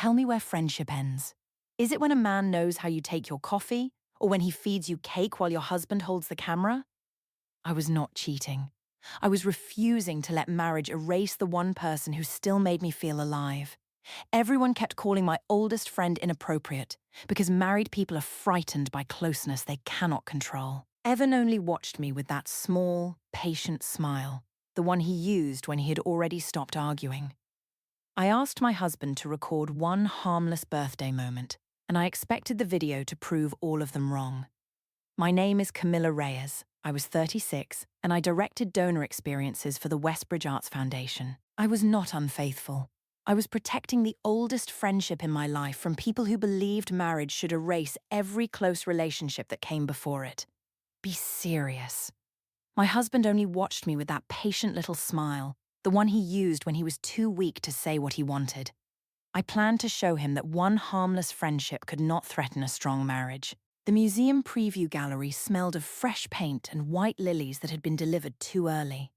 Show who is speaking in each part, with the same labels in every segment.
Speaker 1: Tell me where friendship ends. Is it when a man knows how you take your coffee, or when he feeds you cake while your husband holds the camera? I was not cheating. I was refusing to let marriage erase the one person who still made me feel alive. Everyone kept calling my oldest friend inappropriate because married people are frightened by closeness they cannot control. Evan only watched me with that small, patient smile, the one he used when he had already stopped arguing. I asked my husband to record one harmless birthday moment, and I expected the video to prove all of them wrong. My name is Camilla Reyes. I was 36, and I directed donor experiences for the Westbridge Arts Foundation. I was not unfaithful. I was protecting the oldest friendship in my life from people who believed marriage should erase every close relationship that came before it. Be serious. My husband only watched me with that patient little smile, the one he used when he was too weak to say what he wanted. I planned to show him that one harmless friendship could not threaten a strong marriage. The museum preview gallery smelled of fresh paint and white lilies that had been delivered too early.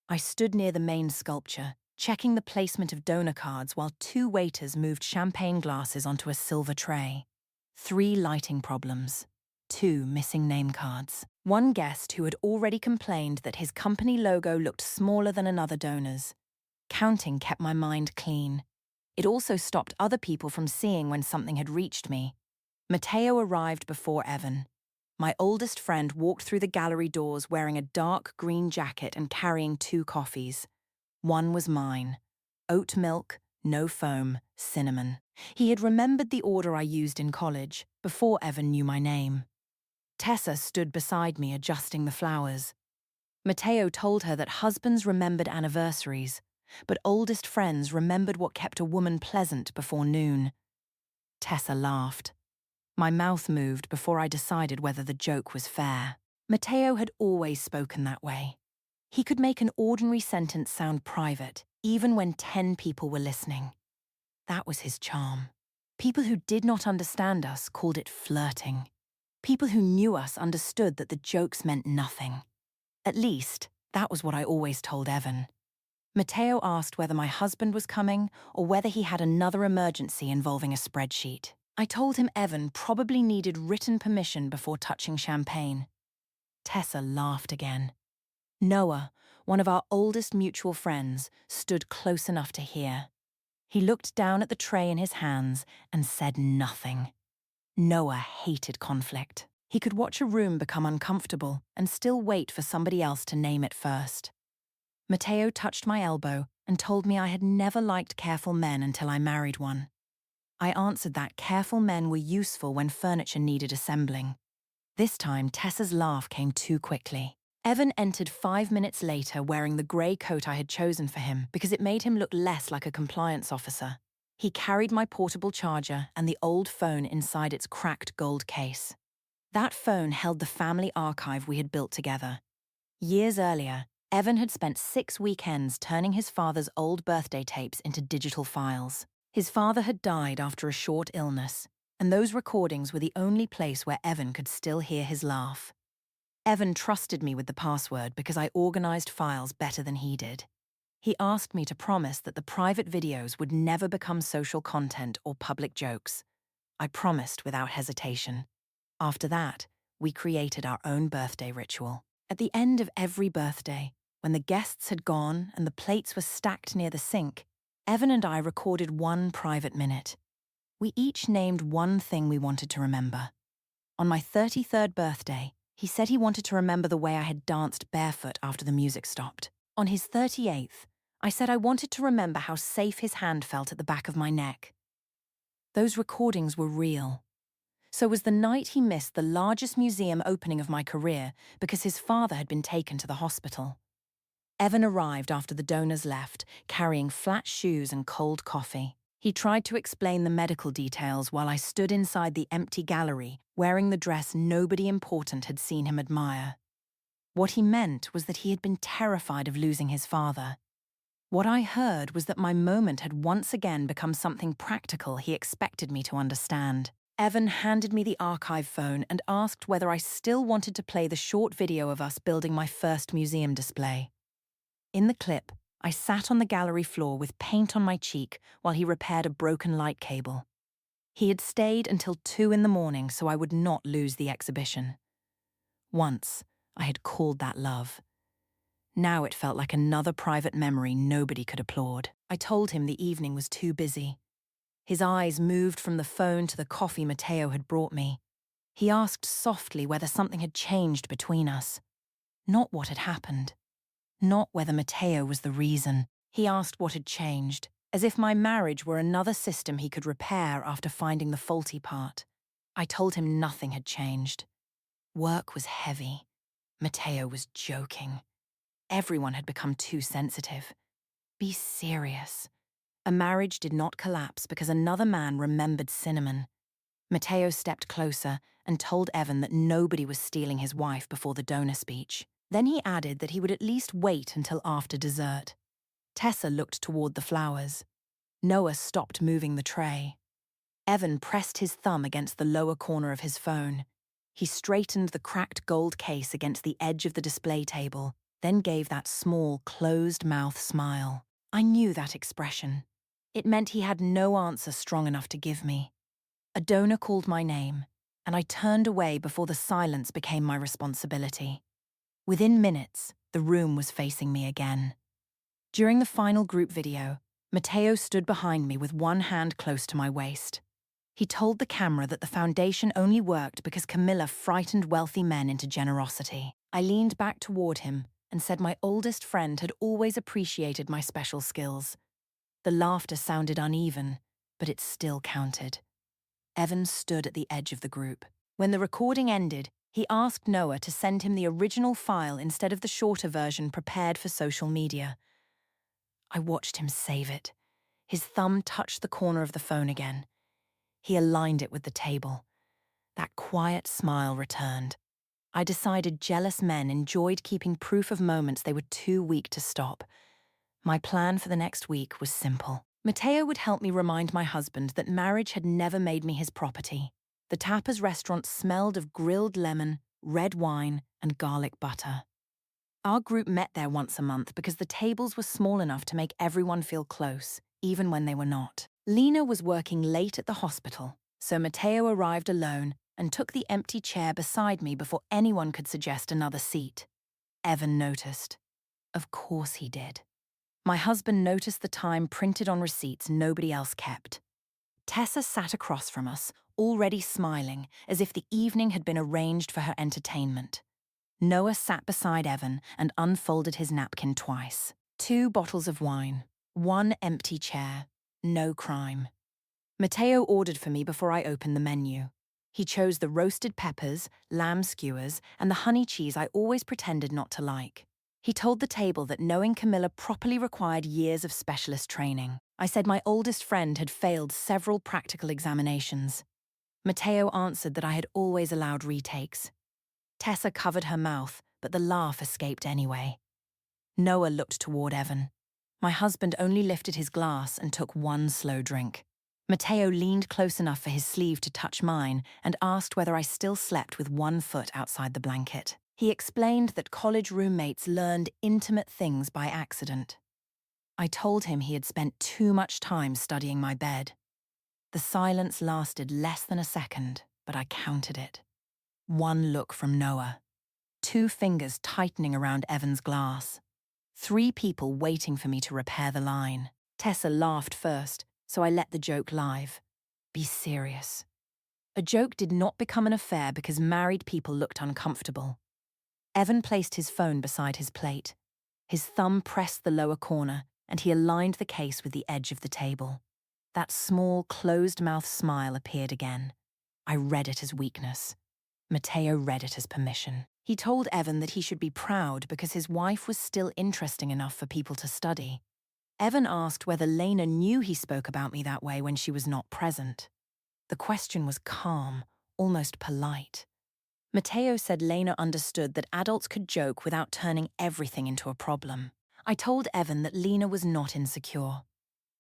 Speaker 1: I stood near the main sculpture, checking the placement of donor cards while two waiters moved champagne glasses onto a silver tray. 3 lighting problems. 2 missing name cards. One guest who had already complained that his company logo looked smaller than another donor's. Counting kept my mind clean. It also stopped other people from seeing when something had reached me. Matteo arrived before Evan. My oldest friend walked through the gallery doors wearing a dark green jacket and carrying 2 coffees. One was mine. Oat milk, no foam, cinnamon. He had remembered the order I used in college, before Evan knew my name. Tessa stood beside me adjusting the flowers. Matteo told her that husbands remembered anniversaries, but oldest friends remembered what kept a woman pleasant before noon. Tessa laughed. My mouth moved before I decided whether the joke was fair. Matteo had always spoken that way. He could make an ordinary sentence sound private, even when 10 people were listening. That was his charm. People who did not understand us called it flirting. People who knew us understood that the jokes meant nothing. At least, that was what I always told Evan. Matteo asked whether my husband was coming or whether he had another emergency involving a spreadsheet. I told him Evan probably needed written permission before touching champagne. Tessa laughed again. Noah, one of our oldest mutual friends, stood close enough to hear. He looked down at the tray in his hands and said nothing. Noah hated conflict. He could watch a room become uncomfortable and still wait for somebody else to name it first. Matteo touched my elbow and told me I had never liked careful men until I married one. I answered that careful men were useful when furniture needed assembling. This time, Tessa's laugh came too quickly. Evan entered 5 minutes later wearing the grey coat I had chosen for him because it made him look less like a compliance officer. He carried my portable charger and the old phone inside its cracked gold case. That phone held the family archive we had built together. Years earlier, Evan had spent 6 weekends turning his father's old birthday tapes into digital files. His father had died after a short illness, and those recordings were the only place where Evan could still hear his laugh. Evan trusted me with the password because I organized files better than he did. He asked me to promise that the private videos would never become social content or public jokes. I promised without hesitation. After that, we created our own birthday ritual. At the end of every birthday, when the guests had gone and the plates were stacked near the sink, Evan and I recorded one private minute. We each named one thing we wanted to remember. On my 33rd birthday, he said he wanted to remember the way I had danced barefoot after the music stopped. On his 38th, I said I wanted to remember how safe his hand felt at the back of my neck. Those recordings were real. So was the night he missed the largest museum opening of my career because his father had been taken to the hospital. Evan arrived after the donors left, carrying flat shoes and cold coffee. He tried to explain the medical details while I stood inside the empty gallery, wearing the dress nobody important had seen him admire. What he meant was that he had been terrified of losing his father. What I heard was that my moment had once again become something practical he expected me to understand. Evan handed me the archive phone and asked whether I still wanted to play the short video of us building my first museum display. In the clip, I sat on the gallery floor with paint on my cheek while he repaired a broken light cable. He had stayed until 2 in the morning so I would not lose the exhibition. Once, I had called that love. Now it felt like another private memory nobody could applaud. I told him the evening was too busy. His eyes moved from the phone to the coffee Matteo had brought me. He asked softly whether something had changed between us. Not what had happened. Not whether Matteo was the reason. He asked what had changed, as if my marriage were another system he could repair after finding the faulty part. I told him nothing had changed. Work was heavy. Matteo was joking. Everyone had become too sensitive. Be serious. A marriage did not collapse because another man remembered cinnamon. Matteo stepped closer and told Evan that nobody was stealing his wife before the donor speech. Then he added that he would at least wait until after dessert. Tessa looked toward the flowers. Noah stopped moving the tray. Evan pressed his thumb against the lower corner of his phone. He straightened the cracked gold case against the edge of the display table, then gave that small, closed-mouth smile. I knew that expression. It meant he had no answer strong enough to give me. A donor called my name, and I turned away before the silence became my responsibility. Within minutes, the room was facing me again. During the final group video, Matteo stood behind me with one hand close to my waist. He told the camera that the foundation only worked because Camilla frightened wealthy men into generosity. I leaned back toward him and said my oldest friend had always appreciated my special skills. The laughter sounded uneven, but it still counted. Evan stood at the edge of the group. When the recording ended, he asked Noah to send him the original file instead of the shorter version prepared for social media. I watched him save it. His thumb touched the corner of the phone again. He aligned it with the table. That quiet smile returned. I decided jealous men enjoyed keeping proof of moments they were too weak to stop. My plan for the next week was simple. Matteo would help me remind my husband that marriage had never made me his property. The tapas restaurant smelled of grilled lemon, red wine, and garlic butter. Our group met there once a month because the tables were small enough to make everyone feel close, even when they were not. Lena was working late at the hospital, so Matteo arrived alone and took the empty chair beside me before anyone could suggest another seat. Evan noticed. Of course he did. My husband noticed the time printed on receipts nobody else kept. Tessa sat across from us, already smiling, as if the evening had been arranged for her entertainment. Noah sat beside Evan and unfolded his napkin twice. 2 bottles of wine, 1 empty chair, no crime. Matteo ordered for me before I opened the menu. He chose the roasted peppers, lamb skewers, and the honey cheese I always pretended not to like. He told the table that knowing Camilla properly required years of specialist training. I said my oldest friend had failed several practical examinations. Matteo answered that I had always allowed retakes. Tessa covered her mouth, but the laugh escaped anyway. Noah looked toward Evan. My husband only lifted his glass and took 1 slow drink. Matteo leaned close enough for his sleeve to touch mine and asked whether I still slept with 1 foot outside the blanket. He explained that college roommates learned intimate things by accident. I told him he had spent too much time studying my bed. The silence lasted less than a second, but I counted it. 1 look from Noah. 2 fingers tightening around Evan's glass. 3 people waiting for me to repair the line. Tessa laughed first, so I let the joke live. Be serious. A joke did not become an affair because married people looked uncomfortable. Evan placed his phone beside his plate. His thumb pressed the lower corner, and he aligned the case with the edge of the table. That small, closed-mouth smile appeared again. I read it as weakness. Matteo read it as permission. He told Evan that he should be proud because his wife was still interesting enough for people to study. Evan asked whether Lena knew he spoke about me that way when she was not present. The question was calm, almost polite. Matteo said Lena understood that adults could joke without turning everything into a problem. I told Evan that Lena was not insecure.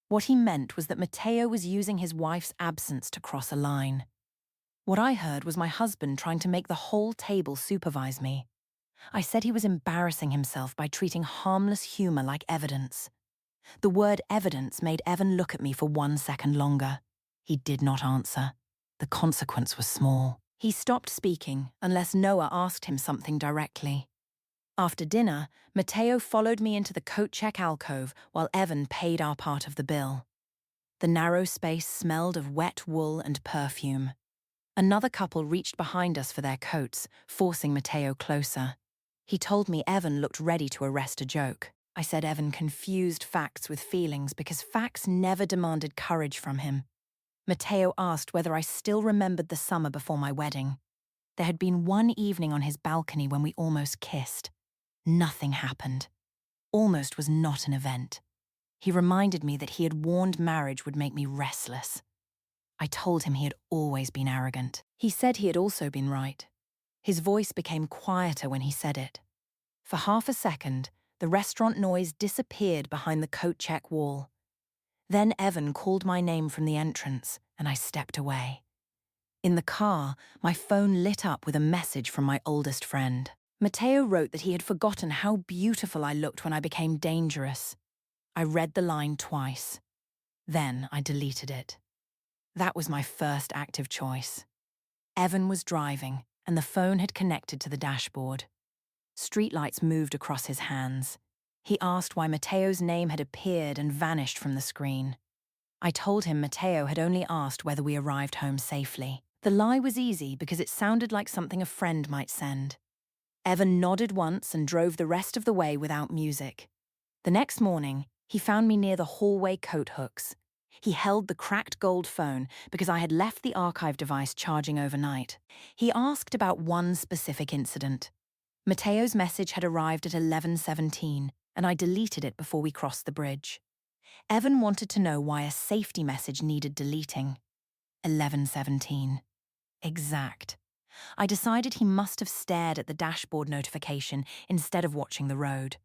Speaker 1: What he meant was that Matteo was using his wife's absence to cross a line. What I heard was my husband trying to make the whole table supervise me. I said he was embarrassing himself by treating harmless humor like evidence. The word evidence made Evan look at me for 1 second longer. He did not answer. The consequence was small. He stopped speaking unless Noah asked him something directly. After dinner, Matteo followed me into the coat check alcove while Evan paid our part of the bill. The narrow space smelled of wet wool and perfume. Another couple reached behind us for their coats, forcing Matteo closer. He told me Evan looked ready to arrest a joke. I said Evan confused facts with feelings because facts never demanded courage from him. Matteo asked whether I still remembered the summer before my wedding. There had been one evening on his balcony when we almost kissed. Nothing happened. Almost was not an event. He reminded me that he had warned marriage would make me restless. I told him he had always been arrogant. He said he had also been right. His voice became quieter when he said it. For half a second, the restaurant noise disappeared behind the coat check wall. Then Evan called my name from the entrance, and I stepped away. In the car, my phone lit up with a message from my oldest friend. Matteo wrote that he had forgotten how beautiful I looked when I became dangerous. I read the line twice. Then I deleted it. That was my first active choice. Evan was driving, and the phone had connected to the dashboard. Streetlights moved across his hands. He asked why Matteo's name had appeared and vanished from the screen. I told him Matteo had only asked whether we arrived home safely. The lie was easy because it sounded like something a friend might send. Evan nodded once and drove the rest of the way without music. The next morning, he found me near the hallway coat hooks. He held the cracked gold phone because I had left the archive device charging overnight. He asked about one specific incident. Matteo's message had arrived at 11:17, and I deleted it before we crossed the bridge. Evan wanted to know why a safety message needed deleting. 11:17. Exact. I decided he must have stared at the dashboard notification instead of watching the road.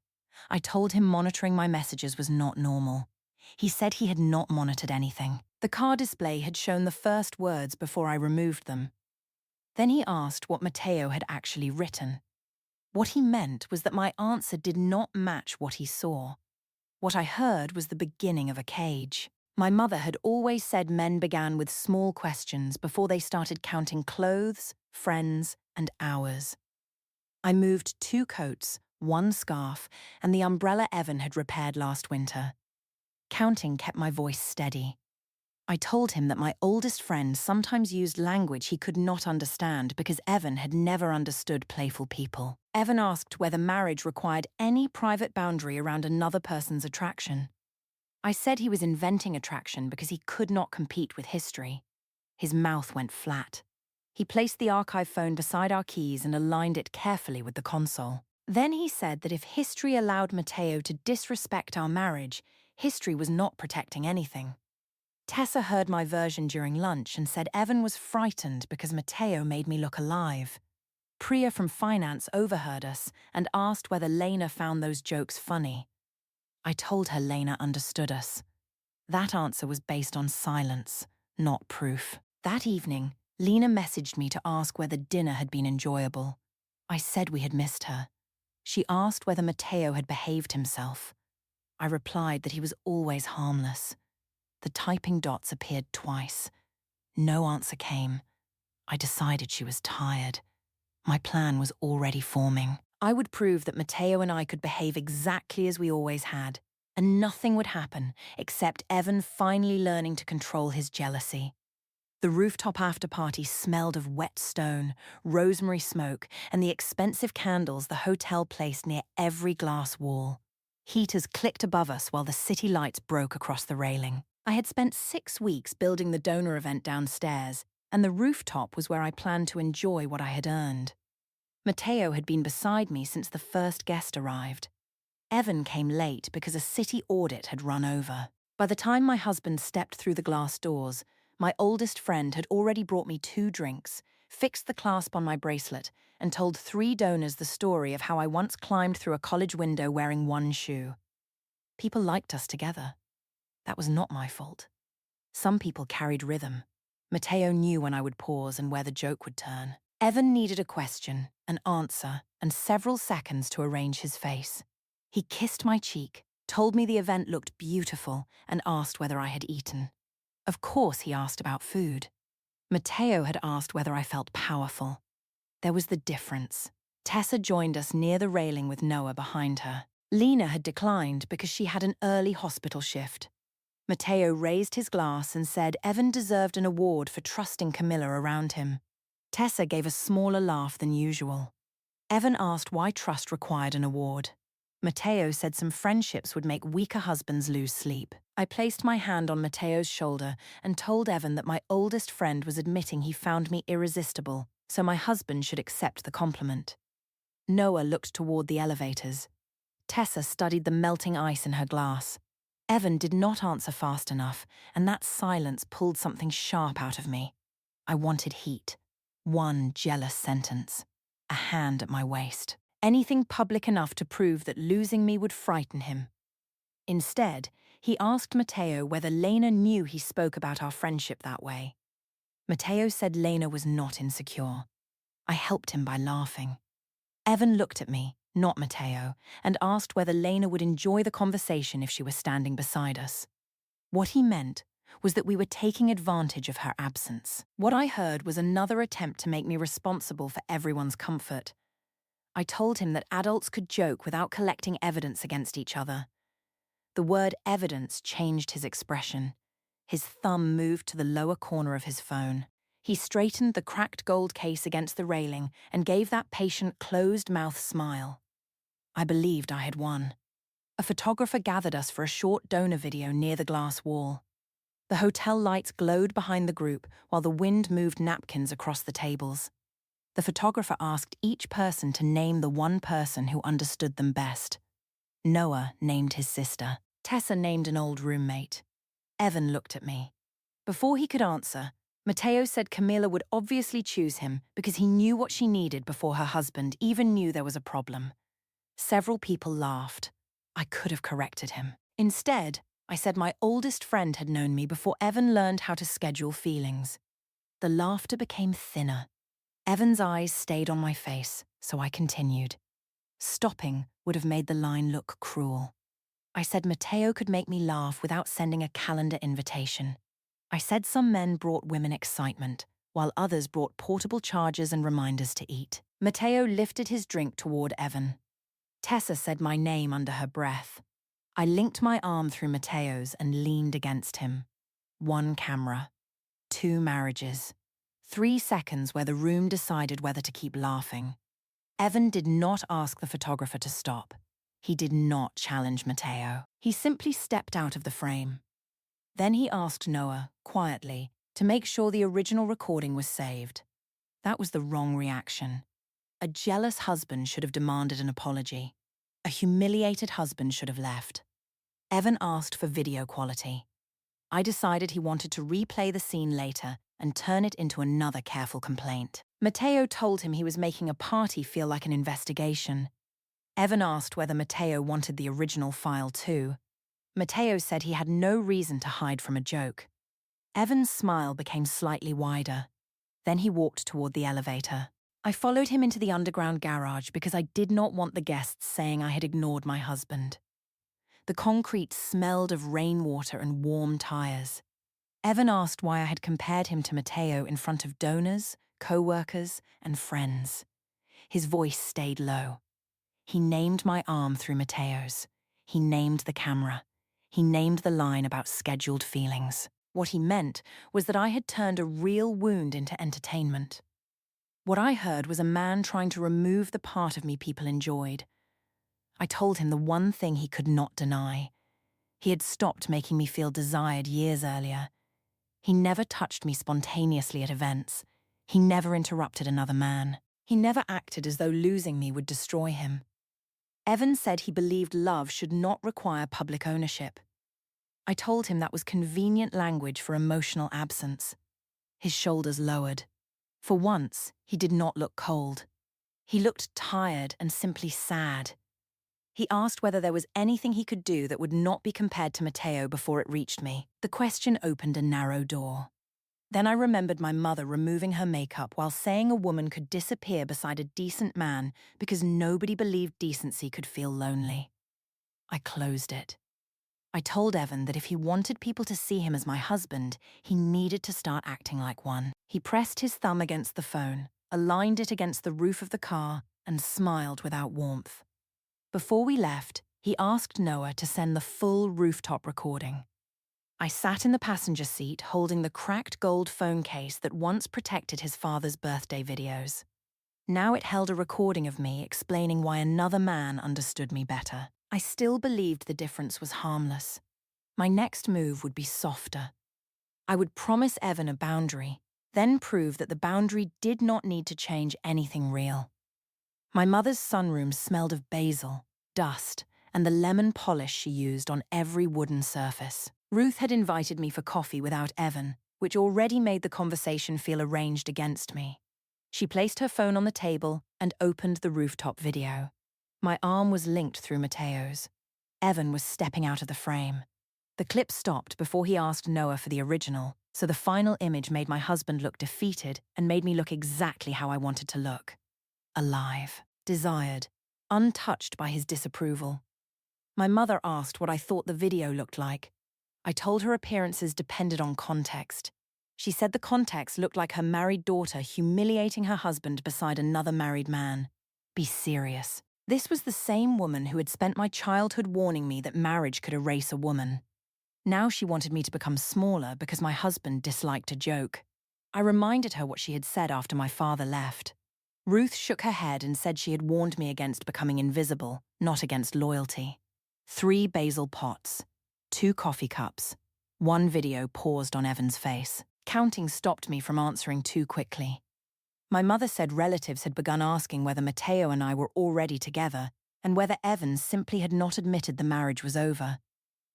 Speaker 1: I told him monitoring my messages was not normal. He said he had not monitored anything. The car display had shown the first words before I removed them. Then he asked what Matteo had actually written. What he meant was that my answer did not match what he saw. What I heard was the beginning of a cage. My mother had always said men began with small questions before they started counting clothes, friends, and hours. I moved 2 coats, 1 scarf, and the umbrella Evan had repaired last winter. Counting kept my voice steady. I told him that my oldest friend sometimes used language he could not understand because Evan had never understood playful people. Evan asked whether marriage required any private boundary around another person's attraction. I said he was inventing attraction because he could not compete with history. His mouth went flat. He placed the archive phone beside our keys and aligned it carefully with the console. Then he said that if history allowed Matteo to disrespect our marriage, history was not protecting anything. Tessa heard my version during lunch and said Evan was frightened because Matteo made me look alive. Priya from finance overheard us and asked whether Lena found those jokes funny. I told her Lena understood us. That answer was based on silence, not proof. That evening, Lena messaged me to ask whether dinner had been enjoyable. I said we had missed her. She asked whether Matteo had behaved himself. I replied that he was always harmless. The typing dots appeared twice. No answer came. I decided she was tired. My plan was already forming. I would prove that Matteo and I could behave exactly as we always had, and nothing would happen except Evan finally learning to control his jealousy. The rooftop after-party smelled of wet stone, rosemary smoke, and the expensive candles the hotel placed near every glass wall. Heaters clicked above us while the city lights broke across the railing. I had spent 6 weeks building the donor event downstairs, and the rooftop was where I planned to enjoy what I had earned. Matteo had been beside me since the first guest arrived. Evan came late because a city audit had run over. By the time my husband stepped through the glass doors, my oldest friend had already brought me 2 drinks, fixed the clasp on my bracelet, and told 3 donors the story of how I once climbed through a college window wearing 1 shoe. People liked us together. That was not my fault. Some people carried rhythm. Matteo knew when I would pause and where the joke would turn. Evan needed a question, an answer, and several seconds to arrange his face. He kissed my cheek, told me the event looked beautiful, and asked whether I had eaten. Of course, he asked about food. Matteo had asked whether I felt powerful. There was the difference. Tessa joined us near the railing with Noah behind her. Lena had declined because she had an early hospital shift. Matteo raised his glass and said Evan deserved an award for trusting Camilla around him. Tessa gave a smaller laugh than usual. Evan asked why trust required an award. Matteo said some friendships would make weaker husbands lose sleep. I placed my hand on Matteo's shoulder and told Evan that my oldest friend was admitting he found me irresistible, so my husband should accept the compliment. Noah looked toward the elevators. Tessa studied the melting ice in her glass. Evan did not answer fast enough, and that silence pulled something sharp out of me. I wanted heat. One jealous sentence. A hand at my waist. Anything public enough to prove that losing me would frighten him. Instead, he asked Matteo whether Lena knew he spoke about our friendship that way. Matteo said Lena was not insecure. I helped him by laughing. Evan looked at me, not Matteo, and asked whether Lena would enjoy the conversation if she were standing beside us. What he meant was that we were taking advantage of her absence. What I heard was another attempt to make me responsible for everyone's comfort. I told him that adults could joke without collecting evidence against each other. The word evidence changed his expression. His thumb moved to the lower corner of his phone. He straightened the cracked gold case against the railing and gave that patient closed-mouth smile. I believed I had won. A photographer gathered us for a short donor video near the glass wall. The hotel lights glowed behind the group while the wind moved napkins across the tables. The photographer asked each person to name the one person who understood them best. Noah named his sister. Tessa named an old roommate. Evan looked at me. Before he could answer, Matteo said Camilla would obviously choose him because he knew what she needed before her husband even knew there was a problem. Several people laughed. I could have corrected him. Instead, I said my oldest friend had known me before Evan learned how to schedule feelings. The laughter became thinner. Evan's eyes stayed on my face, so I continued. Stopping would have made the line look cruel. I said Matteo could make me laugh without sending a calendar invitation. I said some men brought women excitement, while others brought portable chargers and reminders to eat. Matteo lifted his drink toward Evan. Tessa said my name under her breath. I linked my arm through Matteo's and leaned against him. 1 camera. 2 marriages. 3 seconds where the room decided whether to keep laughing. Evan did not ask the photographer to stop. He did not challenge Matteo. He simply stepped out of the frame. Then he asked Noah, quietly, to make sure the original recording was saved. That was the wrong reaction. A jealous husband should have demanded an apology. A humiliated husband should have left. Evan asked for video quality. I decided he wanted to replay the scene later and turn it into another careful complaint. Matteo told him he was making a party feel like an investigation. Evan asked whether Matteo wanted the original file too. Matteo said he had no reason to hide from a joke. Evan's smile became slightly wider. Then he walked toward the elevator. I followed him into the underground garage because I did not want the guests saying I had ignored my husband. The concrete smelled of rainwater and warm tires. Evan asked why I had compared him to Matteo in front of donors, co-workers, and friends. His voice stayed low. He named my arm through Matteo's. He named the camera. He named the line about scheduled feelings. What he meant was that I had turned a real wound into entertainment. What I heard was a man trying to remove the part of me people enjoyed. I told him the one thing he could not deny. He had stopped making me feel desired years earlier. He never touched me spontaneously at events. He never interrupted another man. He never acted as though losing me would destroy him. Evan said he believed love should not require public ownership. I told him that was convenient language for emotional absence. His shoulders lowered. For once, he did not look cold. He looked tired and simply sad. He asked whether there was anything he could do that would not be compared to Matteo before it reached me. The question opened a narrow door. Then I remembered my mother removing her makeup while saying a woman could disappear beside a decent man because nobody believed decency could feel lonely. I closed it. I told Evan that if he wanted people to see him as my husband, he needed to start acting like one. He pressed his thumb against the phone, aligned it against the roof of the car, and smiled without warmth. Before we left, he asked Noah to send the full rooftop recording. I sat in the passenger seat holding the cracked gold phone case that once protected his father's birthday videos. Now it held a recording of me explaining why another man understood me better. I still believed the difference was harmless. My next move would be softer. I would promise Evan a boundary, then prove that the boundary did not need to change anything real. My mother's sunroom smelled of basil, dust, and the lemon polish she used on every wooden surface. Ruth had invited me for coffee without Evan, which already made the conversation feel arranged against me. She placed her phone on the table and opened the rooftop video. My arm was linked through Mateo's. Evan was stepping out of the frame. The clip stopped before he asked Noah for the original, so the final image made my husband look defeated and made me look exactly how I wanted to look. Alive, desired, untouched by his disapproval. My mother asked what I thought the video looked like. I told her appearances depended on context. She said the context looked like her married daughter humiliating her husband beside another married man. Be serious. This was the same woman who had spent my childhood warning me that marriage could erase a woman. Now she wanted me to become smaller because my husband disliked a joke. I reminded her what she had said after my father left. Ruth shook her head and said she had warned me against becoming invisible, not against loyalty. 3 basil pots, 2 coffee cups. 1 video paused on Evan's face. Counting stopped me from answering too quickly. My mother said relatives had begun asking whether Mateo and I were already together and whether Evan simply had not admitted the marriage was over.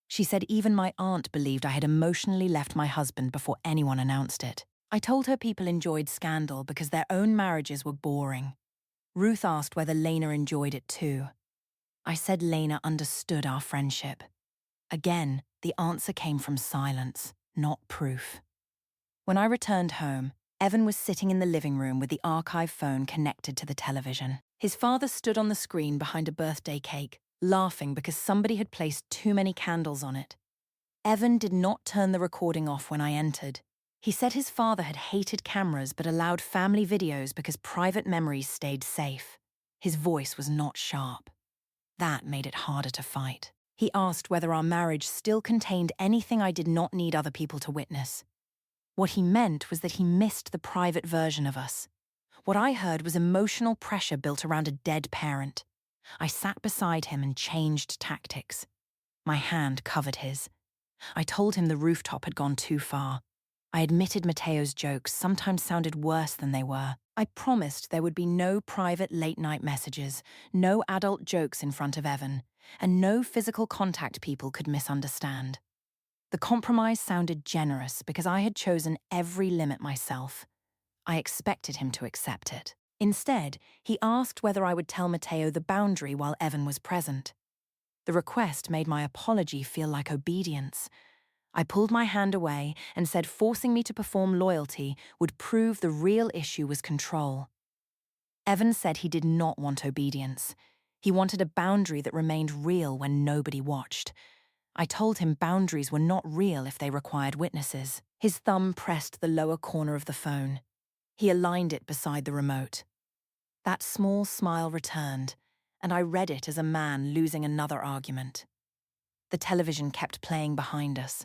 Speaker 1: She said even my aunt believed I had emotionally left my husband before anyone announced it. I told her people enjoyed scandal because their own marriages were boring. Ruth asked whether Lena enjoyed it too. I said Lena understood our friendship. Again, the answer came from silence, not proof. When I returned home, Evan was sitting in the living room with the archive phone connected to the television. His father stood on the screen behind a birthday cake, laughing because somebody had placed too many candles on it. Evan did not turn the recording off when I entered. He said his father had hated cameras but allowed family videos because private memories stayed safe. His voice was not sharp. That made it harder to fight. He asked whether our marriage still contained anything I did not need other people to witness. What he meant was that he missed the private version of us. What I heard was emotional pressure built around a dead parent. I sat beside him and changed tactics. My hand covered his. I told him the rooftop had gone too far. I admitted Mateo's jokes sometimes sounded worse than they were. I promised there would be no private late-night messages, no adult jokes in front of Evan, and no physical contact people could misunderstand. The compromise sounded generous because I had chosen every limit myself. I expected him to accept it. Instead, he asked whether I would tell Mateo the boundary while Evan was present. The request made my apology feel like obedience. I pulled my hand away and said forcing me to perform loyalty would prove the real issue was control. Evan said he did not want obedience. He wanted a boundary that remained real when nobody watched. I told him boundaries were not real if they required witnesses. His thumb pressed the lower corner of the phone. He aligned it beside the remote. That small smile returned, and I read it as a man losing another argument. The television kept playing behind us.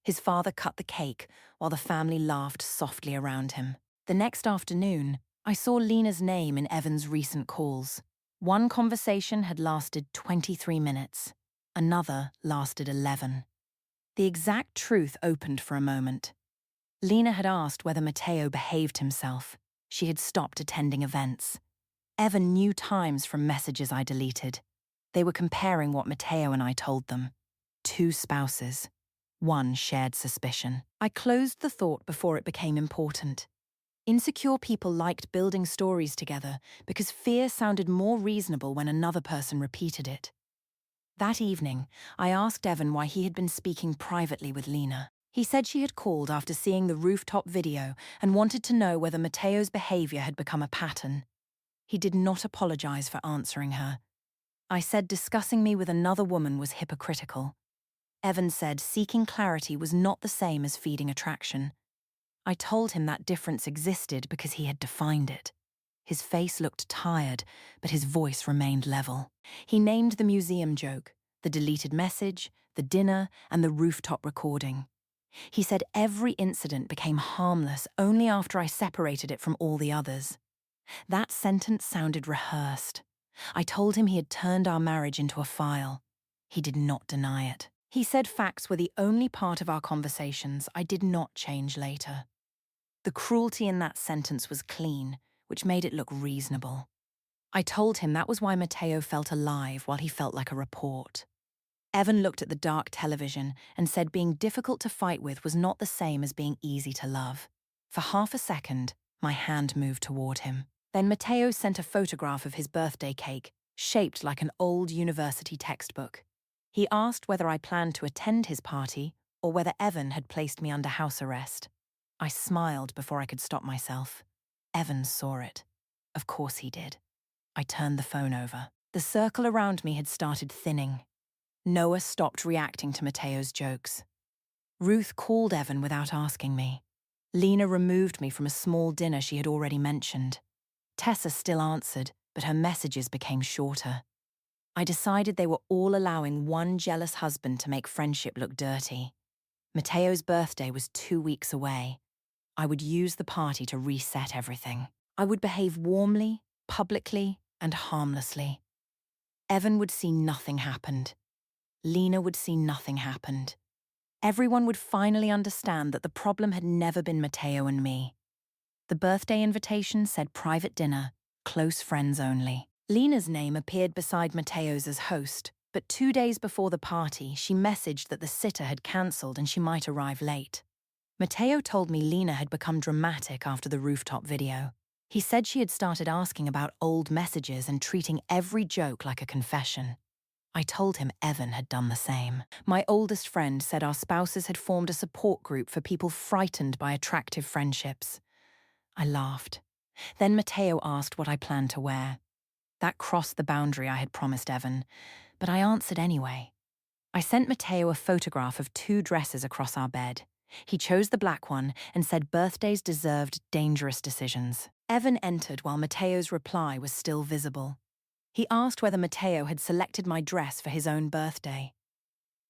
Speaker 1: His father cut the cake while the family laughed softly around him. The next afternoon, I saw Lena's name in Evan's recent calls. One conversation had lasted 23 minutes. Another lasted 11. The exact truth opened for a moment. Lena had asked whether Mateo behaved himself. She had stopped attending events. Evan knew times from messages I deleted. They were comparing what Mateo and I told them. 2 spouses. 1 shared suspicion. I closed the thought before it became important. Insecure people liked building stories together because fear sounded more reasonable when another person repeated it. That evening, I asked Evan why he had been speaking privately with Lena. He said she had called after seeing the rooftop video and wanted to know whether Mateo's behavior had become a pattern. He did not apologize for answering her. I said discussing me with another woman was hypocritical. Evan said seeking clarity was not the same as feeding attraction. I told him that difference existed because he had defined it. His face looked tired, but his voice remained level. He named the museum joke, the deleted message, the dinner, and the rooftop recording. He said every incident became harmless only after I separated it from all the others. That sentence sounded rehearsed. I told him he had turned our marriage into a file. He did not deny it. He said facts were the only part of our conversations I did not change later. The cruelty in that sentence was clean, which made it look reasonable. I told him that was why Matteo felt alive while he felt like a report. Evan looked at the dark television and said being difficult to fight with was not the same as being easy to love. For half a second, my hand moved toward him. Then Matteo sent a photograph of his birthday cake, shaped like an old university textbook. He asked whether I planned to attend his party or whether Evan had placed me under house arrest. I smiled before I could stop myself. Evan saw it. Of course he did. I turned the phone over. The circle around me had started thinning. Noah stopped reacting to Matteo's jokes. Ruth called Evan without asking me. Lena removed me from a small dinner she had already mentioned. Tessa still answered, but her messages became shorter. I decided they were all allowing one jealous husband to make friendship look dirty. Matteo's birthday was 2 weeks away. I would use the party to reset everything. I would behave warmly, publicly, and harmlessly. Evan would see nothing happened. Lena would see nothing happened. Everyone would finally understand that the problem had never been Matteo and me. The birthday invitation said private dinner, close friends only. Lena's name appeared beside Matteo's as host, but 2 days before the party, she messaged that the sitter had cancelled and she might arrive late. Matteo told me Lena had become dramatic after the rooftop video. He said she had started asking about old messages and treating every joke like a confession. I told him Evan had done the same. My oldest friend said our spouses had formed a support group for people frightened by attractive friendships. I laughed. Then Matteo asked what I planned to wear. That crossed the boundary I had promised Evan, but I answered anyway. I sent Matteo a photograph of 2 dresses across our bed. He chose the black one and said birthdays deserved dangerous decisions. Evan entered while Matteo's reply was still visible. He asked whether Matteo had selected my dress for his own birthday.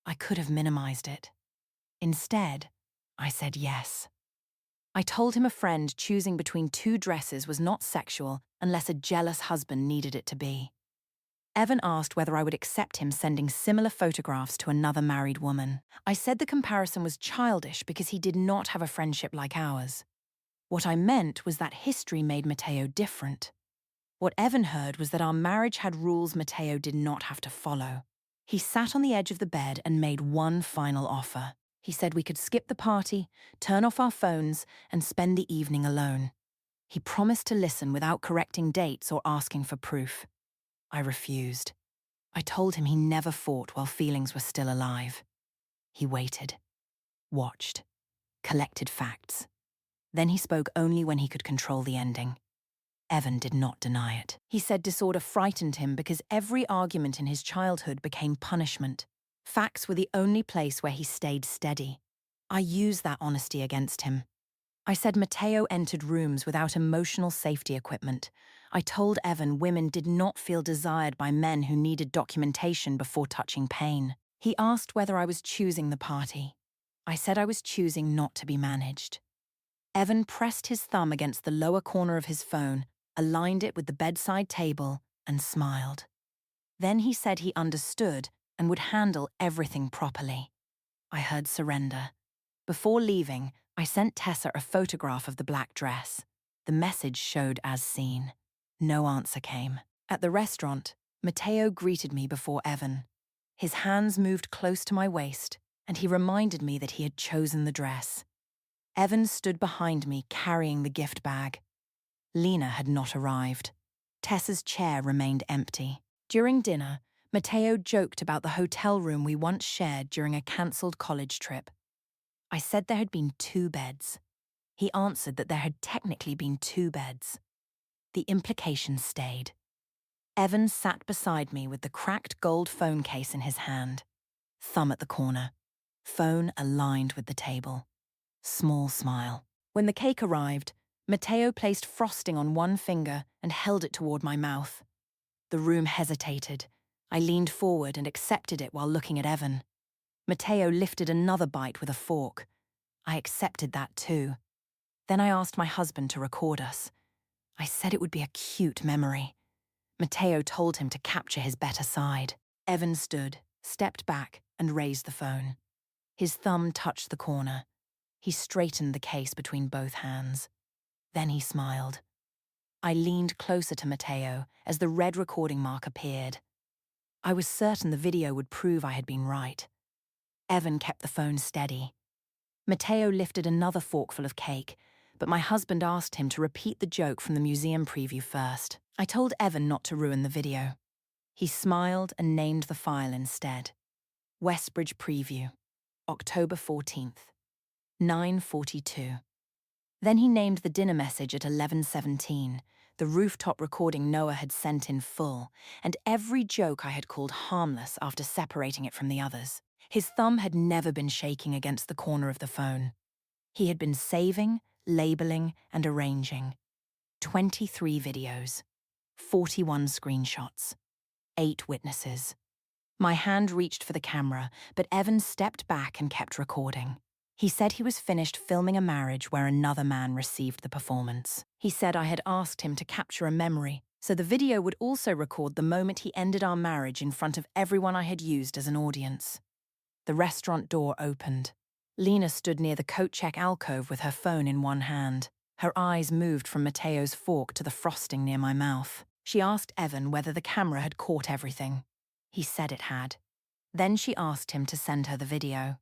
Speaker 1: I could have minimized it. Instead, I said yes. I told him a friend choosing between 2 dresses was not sexual unless a jealous husband needed it to be. Evan asked whether I would accept him sending similar photographs to another married woman. I said the comparison was childish because he did not have a friendship like ours. What I meant was that history made Matteo different. What Evan heard was that our marriage had rules Matteo did not have to follow. He sat on the edge of the bed and made one final offer. He said we could skip the party, turn off our phones, and spend the evening alone. He promised to listen without correcting dates or asking for proof. I refused. I told him he never fought while feelings were still alive. He waited, watched, collected facts. Then he spoke only when he could control the ending. Evan did not deny it. He said disorder frightened him because every argument in his childhood became punishment. Facts were the only place where he stayed steady. I used that honesty against him. I said Matteo entered rooms without emotional safety equipment. I told Evan women did not feel desired by men who needed documentation before touching pain. He asked whether I was choosing the party. I said I was choosing not to be managed. Evan pressed his thumb against the lower corner of his phone, aligned it with the bedside table, and smiled. Then he said he understood and would handle everything properly. I heard surrender. Before leaving, I sent Tessa a photograph of the black dress. The message showed as seen. No answer came. At the restaurant, Matteo greeted me before Evan. His hands moved close to my waist, and he reminded me that he had chosen the dress. Evan stood behind me carrying the gift bag. Lena had not arrived. Tessa's chair remained empty. During dinner, Matteo joked about the hotel room we once shared during a cancelled college trip. I said there had been 2 beds. He answered that there had technically been 2 beds. The implication stayed. Evan sat beside me with the cracked gold phone case in his hand. Thumb at the corner. Phone aligned with the table. Small smile. When the cake arrived, Matteo placed frosting on one finger and held it toward my mouth. The room hesitated. I leaned forward and accepted it while looking at Evan. Matteo lifted another bite with a fork. I accepted that too. Then I asked my husband to record us. I said it would be a cute memory. Matteo told him to capture his better side. Evan stood, stepped back, and raised the phone. His thumb touched the corner. He straightened the case between both hands. Then he smiled. I leaned closer to Matteo as the red recording mark appeared. I was certain the video would prove I had been right. Evan kept the phone steady. Matteo lifted another forkful of cake, but my husband asked him to repeat the joke from the museum preview first. I told Evan not to ruin the video. He smiled and named the file instead. Westbridge Preview, October 14th, 9:42. Then he named the dinner message at 11:17, the rooftop recording Noah had sent in full, and every joke I had called harmless after separating it from the others. His thumb had never been shaking against the corner of the phone. He had been saving, labeling, and arranging. 23 videos, 41 screenshots, 8 witnesses. My hand reached for the camera, but Evan stepped back and kept recording. He said he was finished filming a marriage where another man received the performance. He said I had asked him to capture a memory, so the video would also record the moment he ended our marriage in front of everyone I had used as an audience. The restaurant door opened. Lena stood near the coat check alcove with her phone in one hand. Her eyes moved from Matteo's fork to the frosting near my mouth. She asked Evan whether the camera had caught everything. He said it had. Then she asked him to send her the video.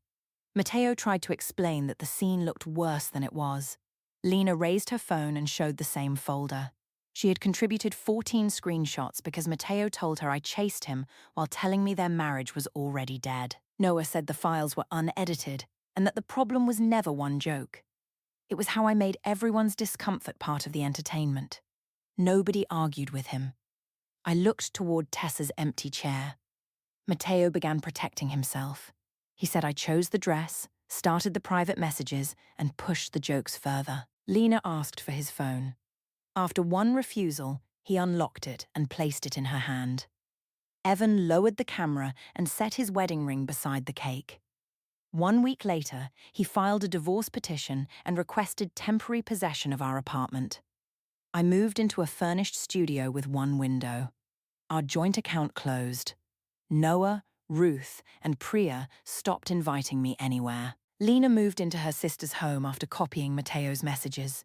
Speaker 1: Matteo tried to explain that the scene looked worse than it was. Lena raised her phone and showed the same folder. She had contributed 14 screenshots because Matteo told her I chased him while telling me their marriage was already dead. Noah said the files were unedited and that the problem was never one joke. It was how I made everyone's discomfort part of the entertainment. Nobody argued with him. I looked toward Tessa's empty chair. Matteo began protecting himself. He said I chose the dress, started the private messages, and pushed the jokes further. Lena asked for his phone. After one refusal, he unlocked it and placed it in her hand. Evan lowered the camera and set his wedding ring beside the cake. 1 week later, he filed a divorce petition and requested temporary possession of our apartment. I moved into a furnished studio with one window. Our joint account closed. Noah, Ruth, and Priya stopped inviting me anywhere. Lena moved into her sister's home after copying Matteo's messages.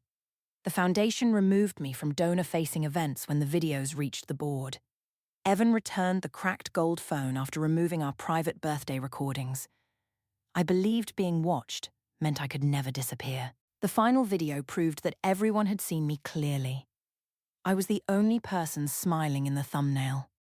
Speaker 1: The foundation removed me from donor-facing events when the videos reached the board. Evan returned the cracked gold phone after removing our private birthday recordings. I believed being watched meant I could never disappear. The final video proved that everyone had seen me clearly. I was the only person smiling in the thumbnail.